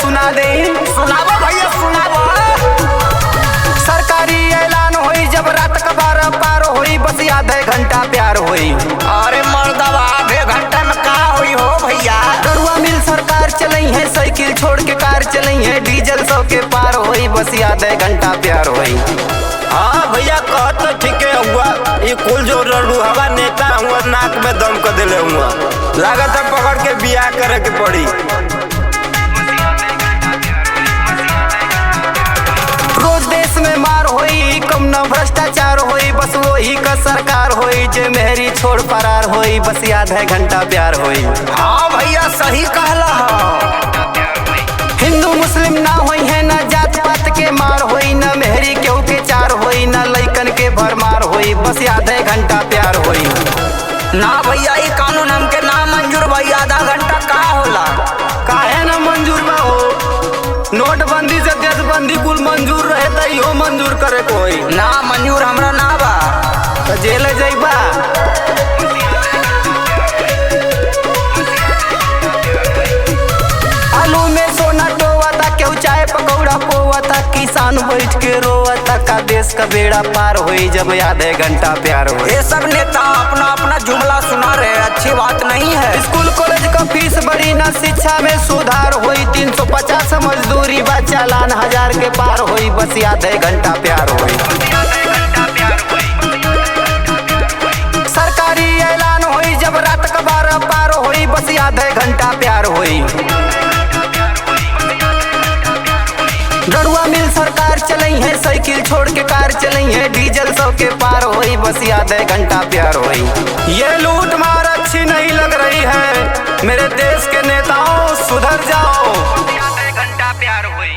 सुना दे। सुनावो भैया सुनावो। सरकारी ऐलान होई जब रात का 12 पार होई, बस आधे घंटा प्यार होई। अरे मर्दवा आधे घंटा में का होई हो भैया। गरुआ मिल सरकार चलई है, साइकिल छोड़ के कार चलई है, डीजल 100 के पार होई, बस आधे घंटा प्यार होई। हाँ भैया कहत तो ठीक है हुआ। ये कुल जो रड़ू हवा नेता हुआ नाक में दम कर दिले हुआ, लागत है पकड़ के बियाह करे के पड़ी। रोज देश में मार होई, कम न भ्रष्टाचार होई, बस वही का सरकार होई, जे मेहरी छोड़ फरार होई, बस आधे घंटा प्यार होई। हाँ भैया सही कहला हो। हिंदू मुस्लिम ना होई है, न जात पात के मार होई, न मेहरी केहू के चार होई, न लइकन के भरमार होई, बस आधे घंटा प्यार होई। ना भैया ये कानून हमके ना मंजूर भैया। आधा घंटा का होला? काहे न मंजूर बा हो? नोटबंदी से देशबंदी कुल मंजूर रहे त इहो मंजूर करे कोई ना मंजूर हमरा ना बा। तो जेल जइबा। आलू में सोना टोवाता, केहू चाय पकौड़ा पोवाता, किसान बैठ के रोवाता, का देश का बेड़ा पार होई जब आधे घंटा प्यार होई। ये सब नेता अपना अपना जुमला सुना रहे, अच्छी बात नहीं है। स्कूल कॉलेज का फीस बढ़ी ना, शिक्षा में सुधार होई, 350 मजदूरी बा, चालान 1000 के पार होई, बस आधे घंटा प्यार होई। सरकारी ऐलान होई जब रात का 12 पार होई, बस आधे घंटा प्यार होई। गरुआ मिल सरकार चलई है, साइकिल छोड़ के कार चलई है, डीजल 100 के पार होई, बस आधे घंटा प्यार होई। ये लूट मार अच्छी नहीं लग रही है, मेरे देश के नेताओं सुधर जाओ। आधे घंटा प्यार हुई।